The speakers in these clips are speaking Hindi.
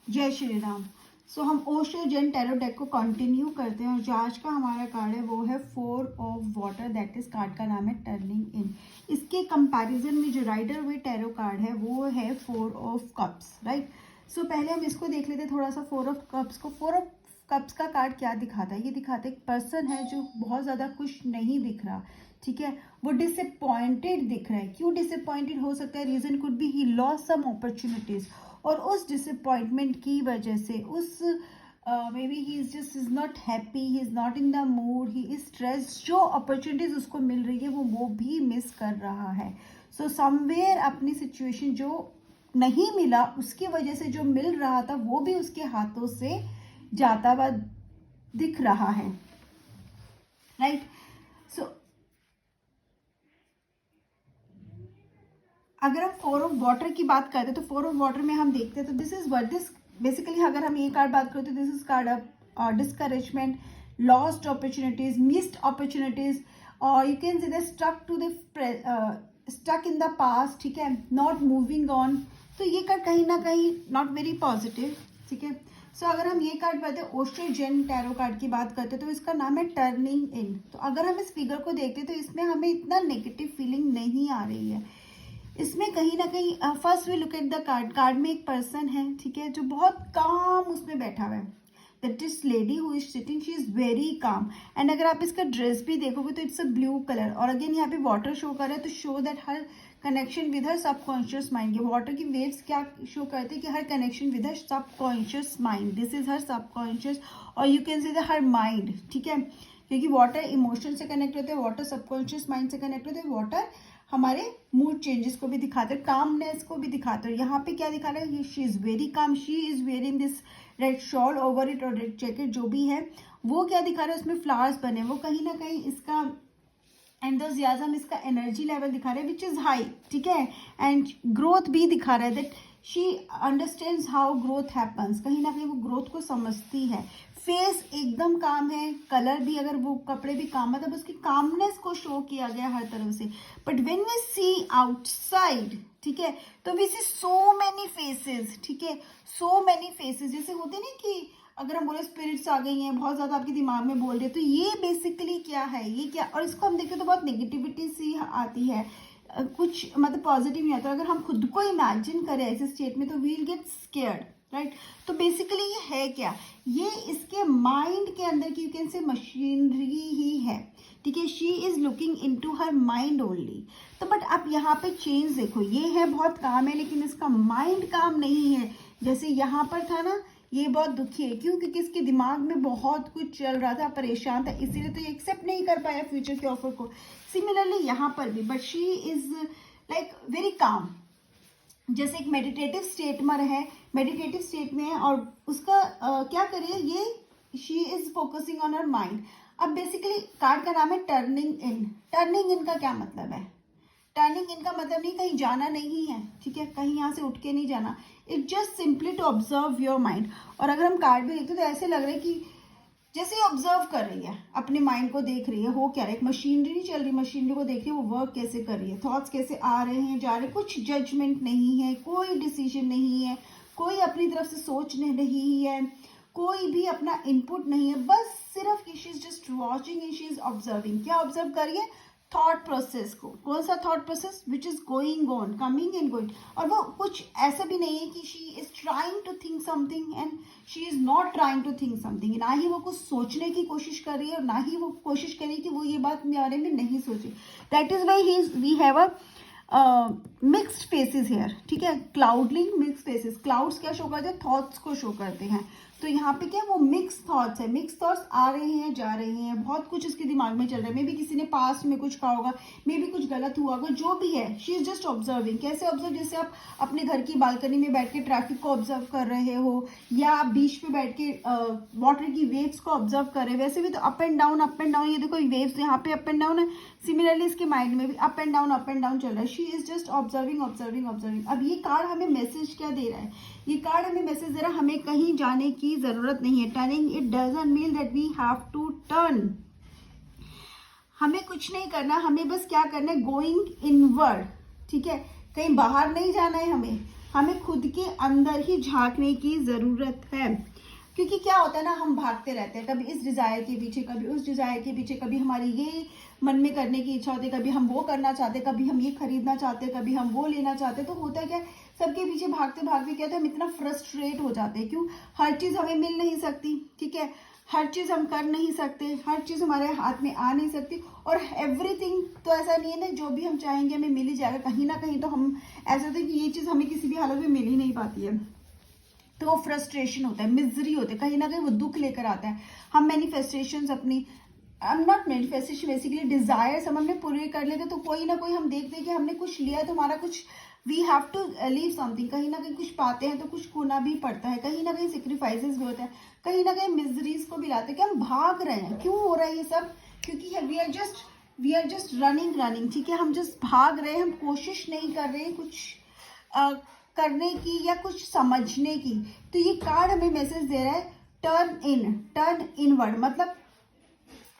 जय श्री राम। सो हम ओशो जैन टैरो डेक को कंटिन्यू करते हैं और जो आज का हमारा कार्ड है वो है 4 of water, that is called का नाम है टर्निंग इन। इसके कंपैरिजन में जो राइडर वे टैरो कार्ड है वो है 4 ऑफ कप्स, राइट। सो पहले हम इसको देख लेते हैं थोड़ा सा 4 ऑफ कप्स को। 4 ऑफ कप्स का कार्ड क्या दिखाता है? ये दिखाता है एक पर्सन है जो बहुत ज़्यादा खुश नहीं दिख रहा, ठीक है, वो डिसअपॉइंटेड दिख रहा है। क्यों डिसअपॉइंटेड हो सकता है? Reason could be he lost some opportunities, और उस डिसअपॉइंटमेंट की वजह से उस may be he is just is not happy, he is not in the mood, he is stress. जो अपॉर्चुनिटीज उसको मिल रही है वो भी मिस कर रहा है। सो समवेयर अपनी सिचुएशन जो नहीं मिला उसकी वजह से जो मिल रहा था वो भी उसके हाथों से जाता हुआ दिख रहा है, राइट। सो अगर हम 4 ऑफ वाटर की बात करते हैं तो 4 ऑफ वाटर में हम देखते हैं तो this is what this basically, अगर हम ये कार्ड बात करते हैं तो this is card of discouragement, lost opportunities, missed opportunities, और you can say that stuck in the past, ठीक है, नॉट मूविंग ऑन। तो ये कार्ड कहीं ना कहीं नॉट वेरी पॉजिटिव, ठीक है। सो अगर हम ये कार्ड पढ़ते हैं ओशो जैन टैरो कार्ड की बात करते हैं तो इसका नाम है टर्निंग इन। तो अगर हम इस फिगर को देखते हैं तो इसमें हमें इतना नेगेटिव फीलिंग नहीं आ रही है। इसमें कहीं ना कहीं first we look at the card में एक पर्सन है, ठीक है, जो बहुत काम उसमें बैठा हुआ है। That is lady who is sitting, she is very calm. And अगर आप इसका ड्रेस भी देखोगे तो इट्स अ ब्लू कलर, और अगेन यहाँ पे वाटर शो कर रहा है तो show that her connection with her subconscious mind. ये वाटर की वेव्स क्या शो करते हैं कि her connection with her subconscious mind, this is her subconscious, और you can say her mind, ठीक है, क्योंकि वाटर इमोशन से कनेक्ट होते हैं, वाटर सबकॉन्शियस माइंड से कनेक्ट होते हैं, वाटर हमारे मूड चेंजेस को भी दिखाते हैं, कामनेस को भी दिखाते हैं। यहाँ पे क्या दिखा रहा है? शी इज वेरी काम, she is wearing this red shawl over it, और रेड जैकेट जो भी है वो क्या दिखा रहा है, उसमें फ्लावर्स बने, वो कहीं ना कहीं इसका एंथुसियाज्म, इसका एनर्जी लेवल दिखा रहा है विच इज हाई, ठीक है। एंड ग्रोथ भी दिखा रहा है that she understands how growth happens, कहीं ना कहीं वो ग्रोथ को समझती है। फेस एकदम काम है, कलर भी, अगर वो कपड़े भी काम, मतलब उसकी कामनेस को शो किया गया हर तरफ से। But when we see outside, ठीक है, तो we see so many faces, ठीक है, सो मैनी फेसेस, जैसे होते ना कि अगर हम बोले स्पिरिट्स आ गई हैं, बहुत ज़्यादा आपके दिमाग में बोल रहे हैं, तो ये बेसिकली क्या है, ये क्या, और इसको हम देखते तो बहुत नेगेटिविटी सी आती है, कुछ मतलब पॉजिटिव नहीं आता। अगर हम खुद को इमेजिन करें ऐसे स्टेट में तो वील गेट स्केयर्ड, राइट। तो बेसिकली ये है क्या? ये इसके माइंड के अंदर की यू कैन से मशीनरी ही है, ठीक है। She is looking into her mind only. तो बट आप यहाँ पे चेंज देखो, ये है बहुत काम है लेकिन इसका माइंड काम नहीं है। जैसे यहाँ पर था ना, ये बहुत दुखी है, क्यों? क्योंकि इसके दिमाग में बहुत कुछ चल रहा था, परेशान था, इसीलिए तो ये एक्सेप्ट नहीं कर पाया फ्यूचर के ऑफर को। सिमिलरली यहाँ पर भी, but she is like very calm, जैसे एक मेडिटेटिव स्टेट में है, मेडिटेटिव स्टेट में है, और उसका क्या करिए, ये she is focusing on her mind. अब बेसिकली कार्ड का नाम है टर्निंग इन। टर्निंग इन का क्या मतलब है? टर्निंग इन का मतलब नहीं कहीं जाना नहीं है, ठीक है, कहीं यहाँ से उठ के नहीं जाना, it just simply to observe your mind. और अगर हम कार्ड भी देखते तो ऐसे लग रहा है कि जैसे ऑब्जर्व कर रही है, अपने माइंड को देख रही है, हो क्या रहा है, एक मशीनरी नहीं चल रही, मशीनरी को देख रही है, वो वर्क कैसे कर रही है, थॉट्स कैसे आ रहे हैं जा रहे हैं, कुछ जजमेंट नहीं है, कोई डिसीजन नहीं है, कोई अपनी तरफ से सोच नहीं रही है, कोई भी अपना इनपुट नहीं है, बस सिर्फ she is just watching and she is observing. क्या ऑब्जर्व करिए? थॉट प्रोसेस को। कौन सा thought process? Which is going on, coming and going. और वो कुछ ऐसा भी नहीं है कि she is trying to think something and she is not trying to think something. ना ही वो कुछ सोचने की कोशिश कर रही है और ना ही वो कोशिश कर रही है कि वो ये बात मेरे बारे में नहीं सोचे। That is why we have a mixed faces here, ठीक है, क्लाउडली मिक्स फेसेस। क्लाउड्स क्या शो करते हैं? थॉट्स को शो करते हैं। तो यहाँ पे क्या, वो मिक्स थॉट्स है, मिक्स थॉट्स आ रहे हैं जा रहे हैं, बहुत कुछ इसके दिमाग में चल रहा है। मे बी किसी ने पास्ट में कुछ कहा होगा, मे बी कुछ गलत हुआ होगा, जो भी है शी इज जस्ट ऑब्जर्विंग। कैसे ऑब्जर्व? जैसे आप अपने घर की बालकनी में बैठ के ट्रैफिक को ऑब्जर्व कर रहे हो, या आप बीच पे बैठ के वाटर की वेव्स को ऑब्जर्व कर रहे हो। वैसे भी तो अप एंड डाउन, ये देखो वेव्स यहाँ पे अप एंड डाउन है, सिमिलरली इसके माइंड में भी अप एंड डाउन चल रहा है। She is just observing observing observing. अब ये कार्ड हमें मैसेज क्या दे रहा है? ये कार्ड हमें मैसेज दे रहा है हमें कहीं जाने की जरूरत नहीं है। Turning it doesn't mean that we have to turn. हमें कुछ नहीं करना, हमें बस क्या करना है, गोइंग इनवर्ड, ठीक है, कहीं बाहर नहीं जाना है हमें। हमें खुद के अंदर ही झांकने की ज़रूरत है। क्योंकि क्या होता है ना, हम भागते रहते हैं, कभी इस डिज़ायर के पीछे, कभी उस डिज़ायर के पीछे, कभी हमारी ये मन में करने की इच्छा होती है, कभी हम वो करना चाहते हैं, कभी हम ये खरीदना चाहते हैं, कभी हम वो लेना चाहते हैं। तो होता है क्या, सबके पीछे भागते भागते क्या होता है, हम इतना फ्रस्ट्रेट हो जाते हैं। क्यों? हर चीज़ हमें मिल नहीं सकती, ठीक है, हर चीज़ हम कर नहीं सकते, हर चीज़ हमारे हाथ में आ नहीं सकती। और एवरीथिंग तो ऐसा नहीं है ना, जो भी हम चाहेंगे हमें मिल ही जाएगा। कहीं ना कहीं तो हम ऐसा होता है कि ये चीज़ हमें किसी भी हालत में मिल ही नहीं पाती है, तो वो फ्रस्ट्रेशन होता है, मिजरी होती है, कहीं ना कहीं वो दुख लेकर आता है। हम मैनिफेस्टेशंस अपनी, I am not manifestation, basically desires हम अपने पूरे कर लेते, तो कोई ना कोई हम देखते हैं कि हमने कुछ लिया है तो हमारा कुछ, we have to leave something, कहीं ना कहीं कुछ पाते हैं तो कुछ खोना भी पड़ता है, कहीं ना कहीं सेक्रीफाइसेस भी होते हैं, कहीं ना कहीं मिजरीज को भी लाते हैं कि हम भाग रहे हैं। क्यों हो रहा है ये सब? क्योंकि वी आर जस्ट रनिंग, ठीक है, हम जस्ट भाग रहे हैं, हम कोशिश नहीं कर रहे हैं कुछ करने की या कुछ समझने की। तो ये कार्ड हमें मैसेज दे रहा है, टर्न इनवर्ड, मतलब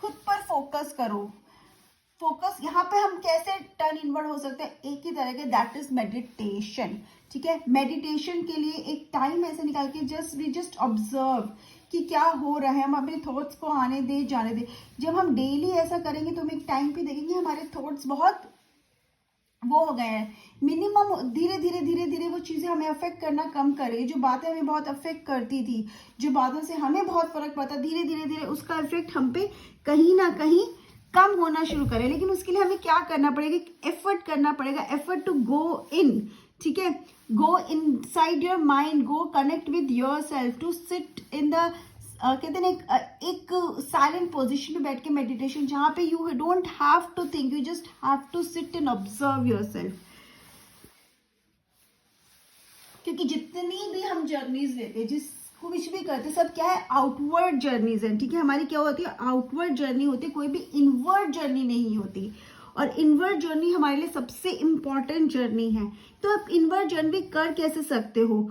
खुद पर फोकस करो। फोकस यहाँ पे हम कैसे टर्न इनवर्ड हो सकते हैं? एक ही तरह के, दैट इज मेडिटेशन, ठीक है। मेडिटेशन के लिए एक टाइम ऐसे निकाल के जस्ट ऑब्जर्व कि क्या हो रहा है, हम अपने थॉट्स को आने दे जाने दे। जब हम डेली ऐसा करेंगे तो हम एक टाइम पे देखेंगे हमारे थॉट्स बहुत वो हो गए हैं, मिनिमम धीरे धीरे वो चीज़ें हमें अफेक्ट करना कम करे। जो बातें हमें बहुत अफेक्ट करती थी, जो बातों से हमें बहुत फर्क पड़ता, धीरे धीरे उसका इफेक्ट हम पे कहीं ना कहीं कम होना शुरू करे। लेकिन उसके लिए हमें क्या करना पड़ेगा? एफर्ट करना पड़ेगा, एफर्ट टू गो इन, ठीक है, go inside your mind, go connect with yourself, to sit in the कहते हैं एक साइलेंट पोजिशन में बैठ के मेडिटेशन, जहाँ पे you don't have to think, you just have to sit and observe your self. क्योंकि जितनी भी हम जर्नीज लेते हैं, जिस कुछ भी करते, सब क्या है? आउटवर्ड जर्नीज है, ठीक है। हमारी क्या होती है? आउटवर्ड जर्नी होती है, कोई भी इनवर्ड जर्नी नहीं होती। और इनवर्ड जर्नी हमारे लिए सबसे इंपॉर्टेंट जर्नी है। तो आप इनवर्ड जर्नी कर कैसे सकते हो?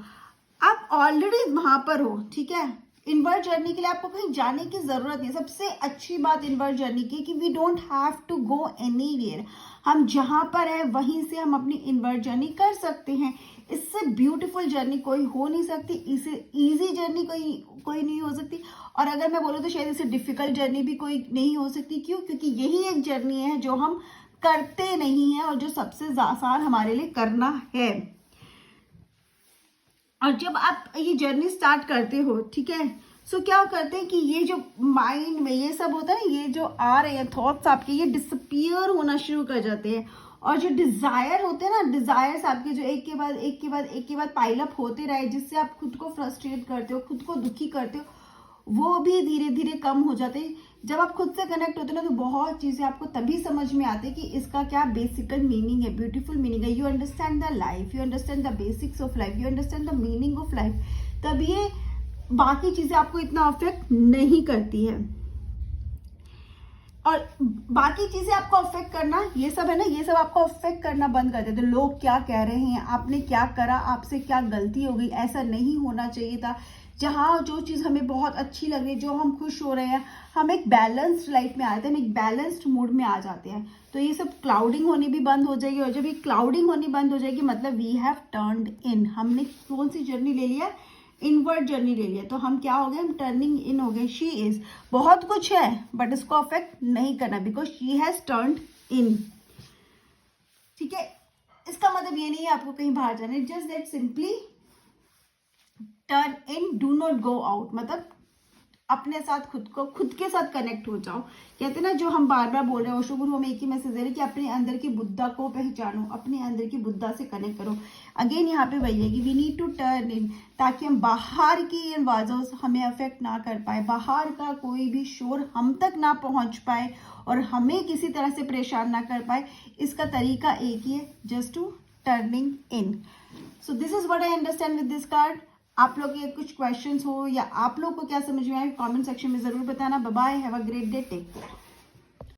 आप ऑलरेडी वहां पर हो, ठीक है। इनवर्ड जर्नी के लिए आपको कहीं जाने की जरूरत नहीं। सबसे अच्छी बात इनवर्ड जर्नी की कि we don't have to go anywhere, हम जहां पर है वहीं से हम अपनी इनवर्ड जर्नी कर सकते हैं। इससे ब्यूटीफुल जर्नी कोई हो नहीं सकती, इससे इजी जर्नी कोई नहीं हो सकती। और अगर मैं बोलूँ तो शायद इससे डिफिकल्ट जर्नी भी कोई नहीं हो सकती। क्यों? क्योंकि यही एक जर्नी है जो हम करते नहीं है और जो सबसे आसान हमारे लिए करना है। और जब आप ये जर्नी स्टार्ट करते हो, ठीक है, सो क्या करते हैं कि ये जो माइंड में ये सब होता है ना, ये जो आ रहे हैं थॉट्स आपके, ये डिसअपियर होना शुरू कर जाते हैं। और जो डिजायर होते हैं ना, डिजायर्स आपके जो एक के बाद पाइल अप होते रहे, जिससे आप खुद को फ्रस्ट्रेट करते हो, खुद को दुखी करते हो, वो भी धीरे धीरे कम हो जाते हैं। जब आप खुद से कनेक्ट होते हो ना, तो बहुत चीजें आपको तभी समझ में आती है कि इसका क्या बेसिकल मीनिंग है, ब्यूटीफुल मीनिंग है। You understand the life, you understand the basics of life, you understand the meaning of life. तब ये बाकी चीजें आपको इतना अफेक्ट नहीं करती है। और बाकी चीजें आपको अफेक्ट करना, ये सब है ना, ये सब आपको अफेक्ट करना बंद कर देते। तो लोग क्या कह रहे हैं, आपने क्या करा, आपसे क्या गलती हो गई, ऐसा नहीं होना चाहिए था। जहाँ जो चीज़ हमें बहुत अच्छी लग रही है, जो हम खुश हो रहे हैं, हम एक बैलेंस्ड लाइफ में आते हैं, हम एक बैलेंस्ड मूड में आ जाते हैं। तो ये सब क्लाउडिंग होनी भी बंद हो जाएगी। और जब ये क्लाउडिंग होनी बंद हो जाएगी, मतलब वी हैव टर्न्ड इन, हमने कौन सी जर्नी ले लिया? इनवर्ड जर्नी ले लिया। तो हम क्या हो गए? हम टर्निंग इन हो गए। शी इज, बहुत कुछ है बट इसको अफेक्ट नहीं करना, बिकॉज शी हैज टर्न्ड इन, ठीक है। इसका मतलब ये नहीं है आपको कहीं बाहर जाना है, just that simply turn in, do not go out, मतलब अपने साथ खुद के साथ कनेक्ट हो जाओ। कहते हैं ना, जो हम बार बार बोल रहे हैं, ओशो गुरु हमें एक ही मैसेज दे रहे हैं कि अपने अंदर की बुद्धा को पहचानो, अपने अंदर की बुद्धा से कनेक्ट करो। अगेन यहाँ पे वही है कि we need to turn in, ताकि हम बाहर की आवाज़ों हमें अफेक्ट ना कर पाए, बाहर का कोई भी शोर हम तक ना पहुँच पाए और हमें किसी तरह से परेशान ना कर पाए। इसका तरीका एक ही है, just to turning in. So this is what I understand with this card. आप लोग के कुछ क्वेश्चंस हो या आप लोग को क्या समझ में आए, कमेंट सेक्शन में जरूर बताना। Bye bye, have a great day, take care.